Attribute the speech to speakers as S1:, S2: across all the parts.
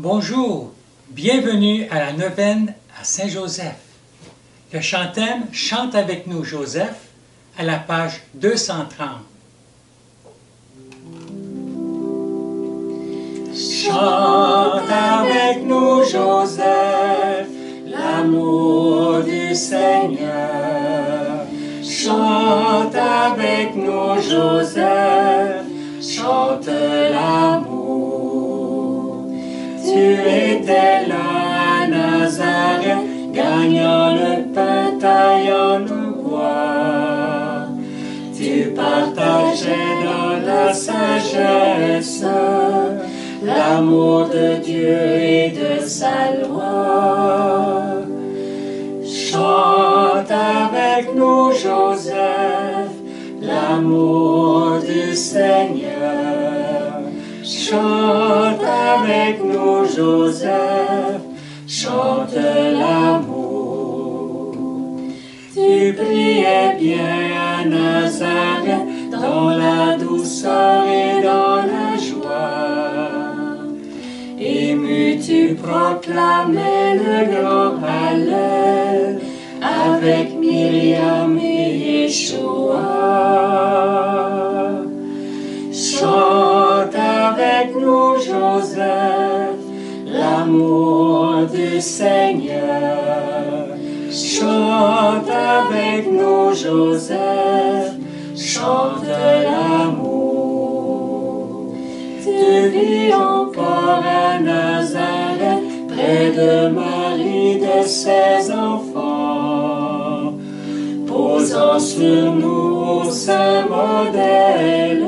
S1: Bonjour, bienvenue à la neuvaine à Saint-Joseph. Le chantème « Chante avec nous Joseph » à la page 230. Chante avec nous Joseph, l'amour du Seigneur. Chante avec nous Joseph, chante l'amour. Tu étais là à Nazareth, gagnant le pain, taillant le bois. Tu partageais dans la sagesse l'amour de Dieu et de sa loi. Chante avec nous Joseph, l'amour du Seigneur. Chante avec nous Joseph, chante l'amour. Tu priais bien à Nazareth, dans la douceur et dans la joie. Ému, tu proclamais le grand Hallel avec Myriam et Yeshua. Chante avec nous Joseph, l'amour du Seigneur. Chante avec nous Joseph, chante l'amour. Tu vis encore à Nazareth, près de Marie de ses enfants, posant sur nous au saint modèle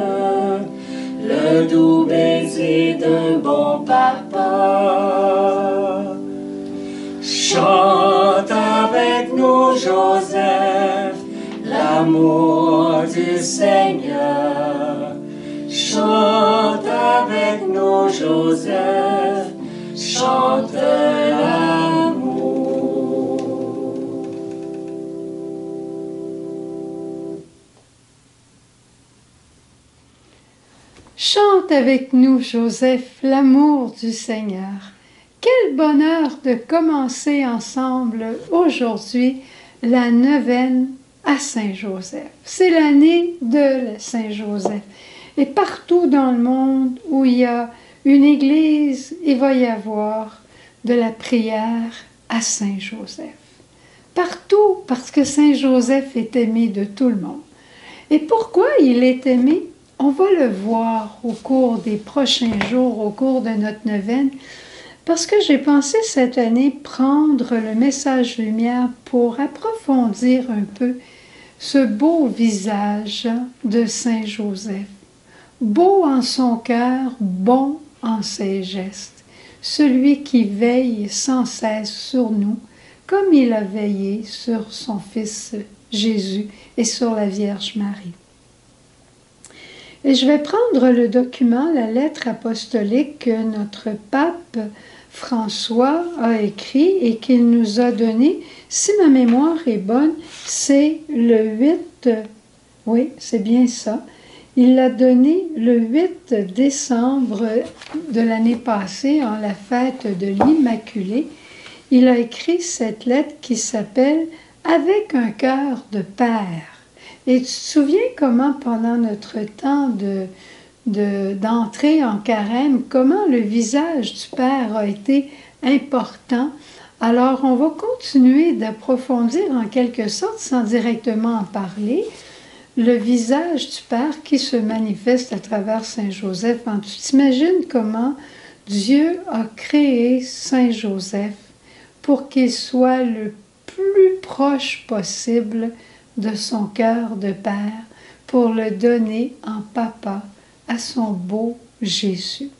S1: le doux baiser d'un bon papa. Chante avec nous Joseph, l'amour du Seigneur. Chante avec nous Joseph, chante l'amour.
S2: Chante avec nous Joseph, l'amour du Seigneur. Quel bonheur de commencer ensemble aujourd'hui la neuvaine à Saint-Joseph. C'est l'année de Saint-Joseph. Et partout dans le monde où il y a une église, il va y avoir de la prière à Saint-Joseph. Partout, parce que Saint-Joseph est aimé de tout le monde. Et pourquoi il est aimé? On va le voir au cours des prochains jours, au cours de notre neuvaine, parce que j'ai pensé cette année prendre le message lumière pour approfondir un peu ce beau visage de Saint-Joseph. Beau en son cœur, bon en ses gestes, celui qui veille sans cesse sur nous, comme il a veillé sur son Fils Jésus et sur la Vierge Marie. Et je vais prendre le document, la lettre apostolique que notre pape François a écrit et qu'il nous a donné. Si ma mémoire est bonne, c'est le 8, oui, c'est bien ça. Il l'a donné le 8 décembre de l'année passée, en la fête de l'Immaculée. Il a écrit cette lettre qui s'appelle « Avec un cœur de père ». Et tu te souviens comment pendant notre temps d'entrée en carême, comment le visage du Père a été important. Alors, on va continuer d'approfondir en quelque sorte, sans directement en parler, le visage du Père qui se manifeste à travers Saint-Joseph. Tu t'imagines comment Dieu a créé Saint-Joseph pour qu'il soit le plus proche possible de son cœur de Père, pour le donner en papa à son beau Jésus.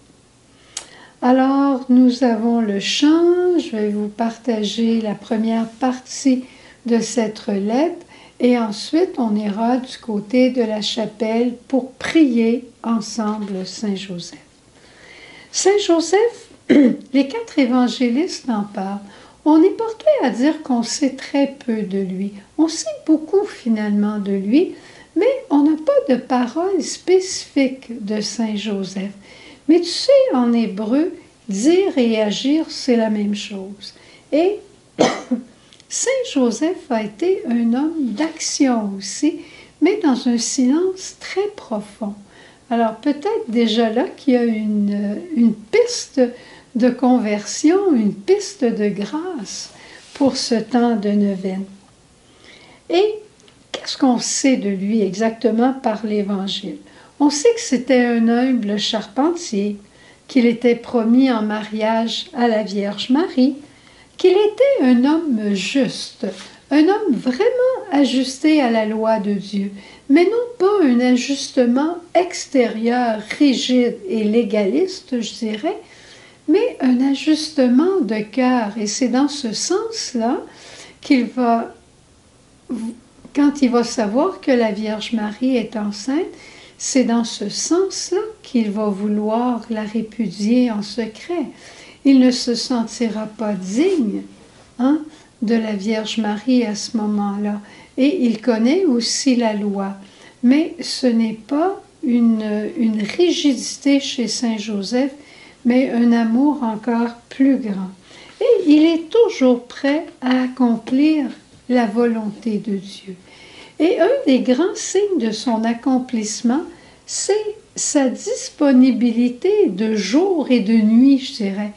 S2: Alors, nous avons le chant, je vais vous partager la première partie de cette lettre, et ensuite on ira du côté de la chapelle pour prier ensemble Saint-Joseph. Saint-Joseph, les 4 évangélistes en parlent. On est porté à dire qu'on sait très peu de lui. On sait beaucoup finalement de lui, mais on n'a pas de parole spécifique de Saint Joseph. Mais tu sais, en hébreu, dire et agir, c'est la même chose. Et Saint Joseph a été un homme d'action aussi, mais dans un silence très profond. Alors peut-être déjà là qu'il y a une piste de conversion, une piste de grâce pour ce temps de neuvaine. Et qu'est-ce qu'on sait de lui exactement par l'Évangile? On sait que c'était un humble charpentier, qu'il était promis en mariage à la Vierge Marie, qu'il était un homme juste, un homme vraiment ajusté à la loi de Dieu, mais non pas un ajustement extérieur, rigide et légaliste, je dirais, mais un ajustement de cœur. Et c'est dans ce sens-là qu'il va, quand il va savoir que la Vierge Marie est enceinte, c'est dans ce sens-là qu'il va vouloir la répudier en secret. Il ne se sentira pas digne de la Vierge Marie à ce moment-là. Et il connaît aussi la loi. Mais ce n'est pas une rigidité chez Saint Joseph, mais un amour encore plus grand. Et il est toujours prêt à accomplir la volonté de Dieu. Et un des grands signes de son accomplissement, c'est sa disponibilité de jour et de nuit, je dirais.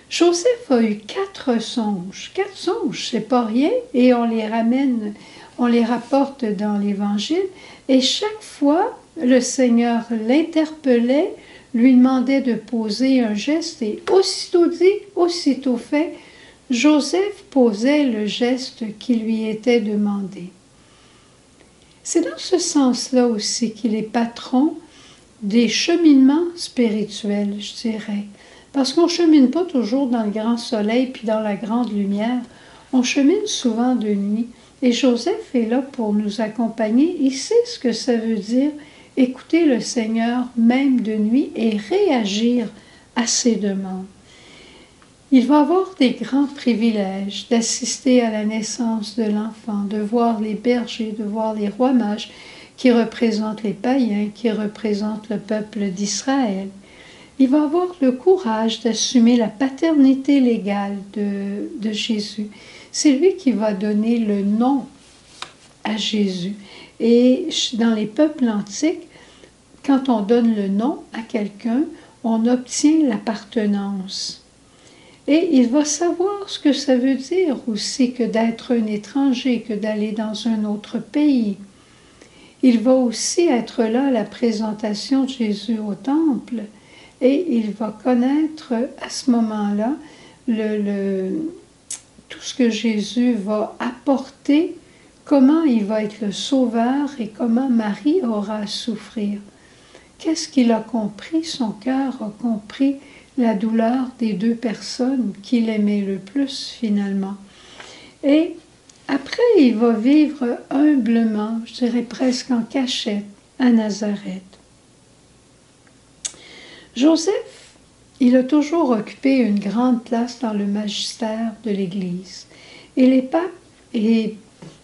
S2: Joseph a eu 4 songes. 4 songes, c'est pas rien, et on les ramène, on les rapporte dans l'Évangile, et chaque fois, le Seigneur l'interpellait, lui demandait de poser un geste, et aussitôt dit, aussitôt fait, Joseph posait le geste qui lui était demandé. C'est dans ce sens-là aussi qu'il est patron des cheminements spirituels, je dirais. Parce qu'on ne chemine pas toujours dans le grand soleil puis dans la grande lumière. On chemine souvent de nuit. Et Joseph est là pour nous accompagner. Il sait ce que ça veut dire écouter le Seigneur même de nuit et réagir à ses demandes. Il va avoir des grands privilèges d'assister à la naissance de l'enfant, de voir les bergers, de voir les rois mages qui représentent les païens, qui représentent le peuple d'Israël. Il va avoir le courage d'assumer la paternité légale de Jésus. C'est lui qui va donner le nom à Jésus. Et dans les peuples antiques, quand on donne le nom à quelqu'un, on obtient l'appartenance. Et il va savoir ce que ça veut dire aussi que d'être un étranger, que d'aller dans un autre pays. Il va aussi être là à la présentation de Jésus au temple et il va connaître à ce moment-là tout ce que Jésus va apporter, comment il va être le sauveur et comment Marie aura à souffrir. Qu'est-ce qu'il a compris? Son cœur a compris la douleur des 2 personnes qu'il aimait le plus finalement. Et après, il va vivre humblement, je dirais presque en cachette, à Nazareth. Joseph, il a toujours occupé une grande place dans le magistère de l'Église. Et les papes, et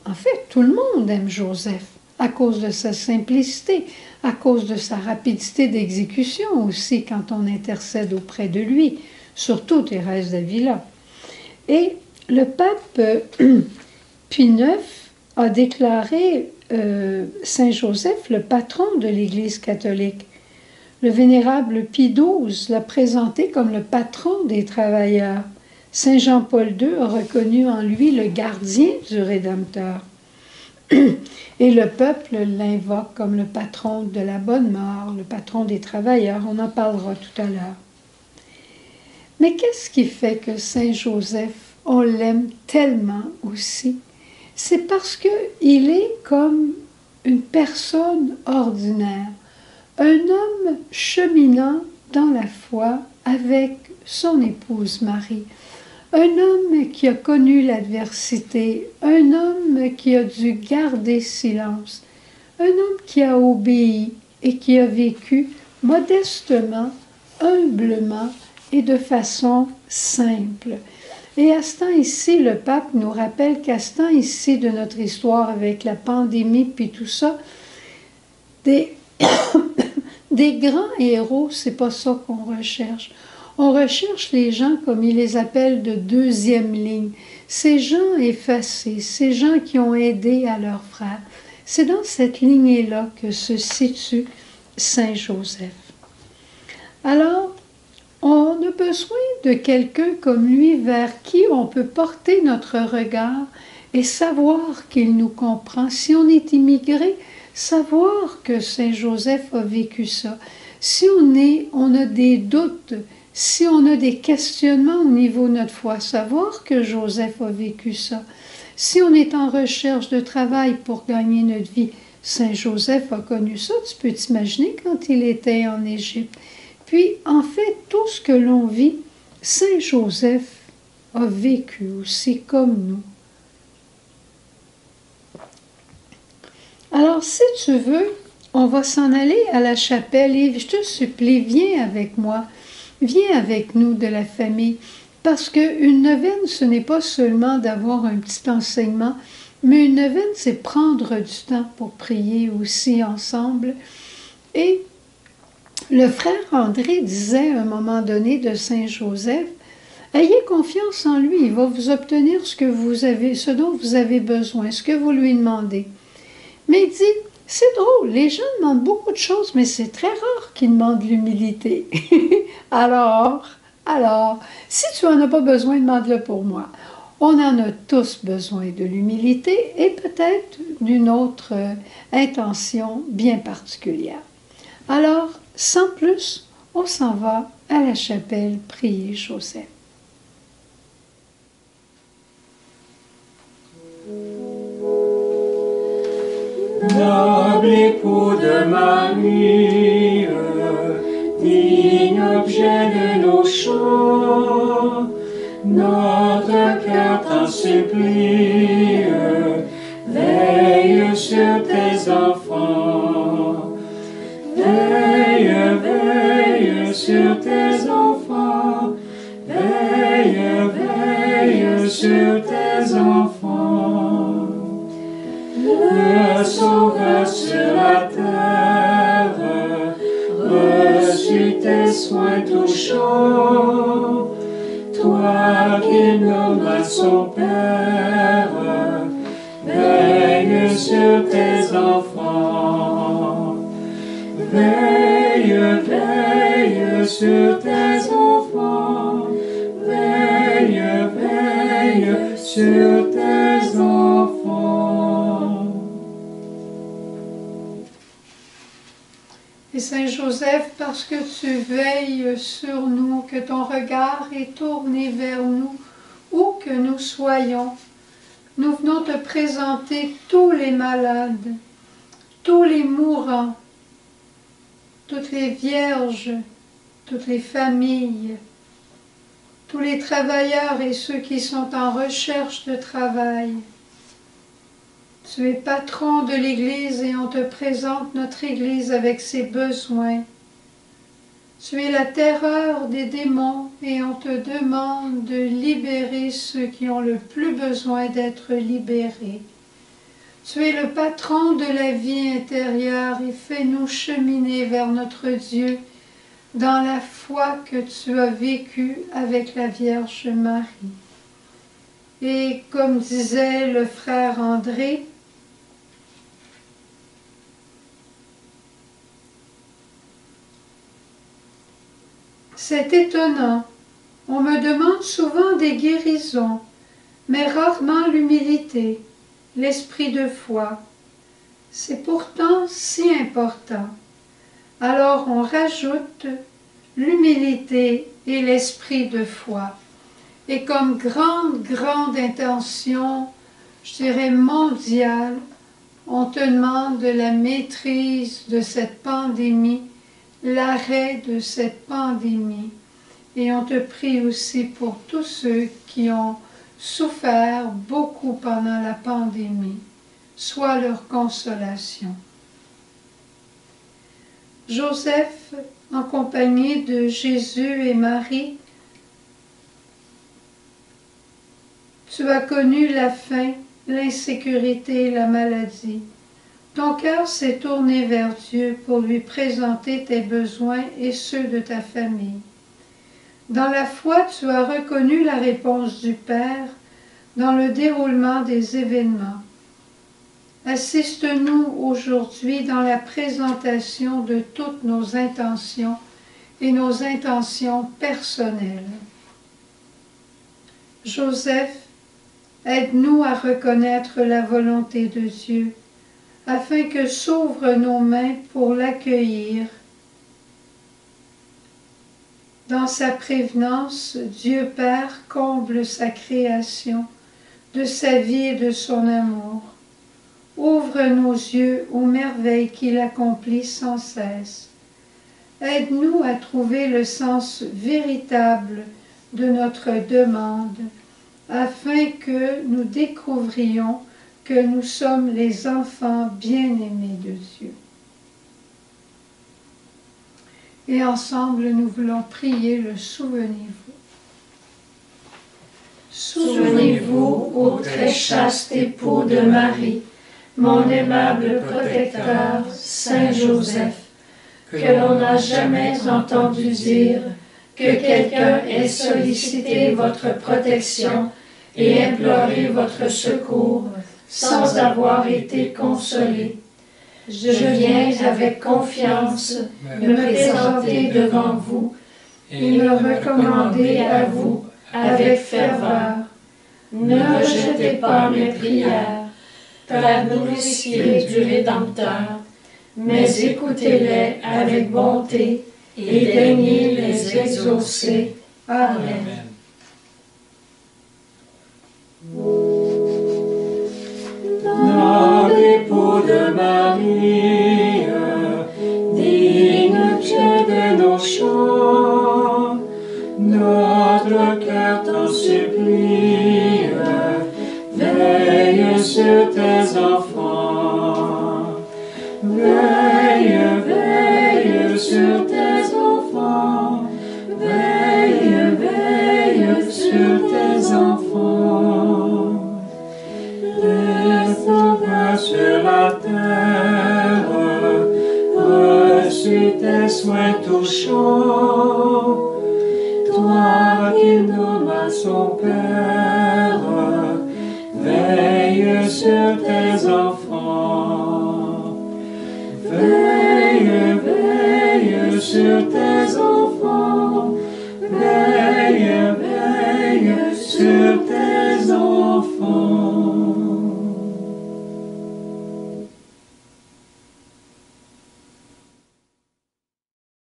S2: en fait tout le monde aime Joseph, à cause de sa simplicité, à cause de sa rapidité d'exécution aussi quand on intercède auprès de lui, surtout Thérèse d'Avila. Et le pape Pie IX a déclaré Saint Joseph le patron de l'Église catholique. Le vénérable Pie XII l'a présenté comme le patron des travailleurs. Saint Jean-Paul II a reconnu en lui le gardien du Rédempteur. Et le peuple l'invoque comme le patron de la bonne mort, le patron des travailleurs. On en parlera tout à l'heure. Mais qu'est-ce qui fait que Saint Joseph, on l'aime tellement aussi? C'est parce qu'il est comme une personne ordinaire, un homme cheminant dans la foi avec son épouse Marie. Un homme qui a connu l'adversité, un homme qui a dû garder silence, un homme qui a obéi et qui a vécu modestement, humblement et de façon simple. Et à ce temps ici, le pape nous rappelle qu'à ce temps ici de notre histoire avec la pandémie puis tout ça, des grands héros, c'est pas ça qu'on recherche. On recherche les gens, comme ils les appellent, de deuxième ligne. Ces gens effacés, ces gens qui ont aidé à leurs frères. C'est dans cette lignée-là que se situe Saint Joseph. Alors, on a besoin de quelqu'un comme lui vers qui on peut porter notre regard et savoir qu'il nous comprend. Si on est immigré, savoir que Saint Joseph a vécu ça. Si on a des doutes, si on a des questionnements au niveau de notre foi, savoir que Joseph a vécu ça. Si on est en recherche de travail pour gagner notre vie, Saint Joseph a connu ça. Tu peux t'imaginer quand il était en Égypte. Puis, en fait, tout ce que l'on vit, Saint Joseph a vécu aussi comme nous. Alors, si tu veux, on va s'en aller à la chapelle et je te supplie, viens avec moi, viens avec nous de la famille, parce qu'une neuvaine, ce n'est pas seulement d'avoir un petit enseignement, mais une neuvaine, c'est prendre du temps pour prier aussi ensemble. Et le frère André disait à un moment donné de Saint Joseph, « Ayez confiance en lui, il va vous obtenir ce dont vous avez besoin, ce que vous lui demandez. » Mais il dit, c'est drôle, les gens demandent beaucoup de choses, mais c'est très rare qu'ils demandent l'humilité. Alors, si tu n'en as pas besoin, demande-le pour moi. On en a tous besoin de l'humilité et peut-être d'une autre intention bien particulière. Alors, sans plus, on s'en va à la chapelle prier Joseph.
S3: Noble époux de Marie, digne objet de nos chants, notre cœur t'en supplie, veille sur tes enfants. Veille, veille sur tes enfants, veille, veille sur tes enfants. Le Sauveur sur la terre, reçus tes soins touchants, toi qui nommes son Père, veille sur tes enfants. Veille, veille sur tes enfants, veille, veille sur tes enfants.
S2: Et Saint Joseph, parce que tu veilles sur nous, que ton regard est tourné vers nous, où que nous soyons, nous venons te présenter tous les malades, tous les mourants, toutes les vierges, toutes les familles, tous les travailleurs et ceux qui sont en recherche de travail. Tu es patron de l'Église et on te présente notre Église avec ses besoins. Tu es la terreur des démons et on te demande de libérer ceux qui ont le plus besoin d'être libérés. Tu es le patron de la vie intérieure et fais-nous cheminer vers notre Dieu dans la foi que tu as vécue avec la Vierge Marie. Et comme disait le frère André, c'est étonnant, on me demande souvent des guérisons, mais rarement l'humilité, l'esprit de foi. C'est pourtant si important. Alors on rajoute l'humilité et l'esprit de foi. Et comme grande intention, je dirais mondiale, on te demande de la maîtrise de cette pandémie, l'arrêt de cette pandémie. Et on te prie aussi pour tous ceux qui ont souffert beaucoup pendant la pandémie. Sois leur consolation. Joseph, en compagnie de Jésus et Marie, tu as connu la faim, l'insécurité et la maladie. Ton cœur s'est tourné vers Dieu pour lui présenter tes besoins et ceux de ta famille. Dans la foi, tu as reconnu la réponse du Père dans le déroulement des événements. Assiste-nous aujourd'hui dans la présentation de toutes nos intentions et nos intentions personnelles. Joseph, aide-nous à reconnaître la volonté de Dieu, afin que s'ouvrent nos mains pour l'accueillir. Dans sa prévenance, Dieu Père comble sa création, de sa vie et de son amour. Ouvre nos yeux aux merveilles qu'il accomplit sans cesse. Aide-nous à trouver le sens véritable de notre demande, afin que nous découvrions que nous sommes les enfants bien-aimés de Dieu. Et ensemble, nous voulons prier le Souvenez-vous.
S4: Souvenez-vous, ô très chaste époux de Marie, mon aimable protecteur, Saint Joseph, que l'on n'a jamais entendu dire que quelqu'un ait sollicité votre protection et imploré votre secours sans avoir été consolé. Je viens avec confiance me présenter devant vous et me recommander à vous avec ferveur. Ne rejetez pas mes prières, Père nourricier du Rédempteur, mais écoutez-les avec bonté et daignez les exaucer. Amen.
S3: Dans l'époux de Marie, digne Dieu de nos chants, notre cœur t'en supplie, veille sur tes enfants. Veille, veille sur tes enfants. Veille, veille sur tes enfants. Descends sur la terre, reçus tes soins touchants. Toi qui nommas son Père, veille sur tes enfants. Veille, veille sur tes enfants.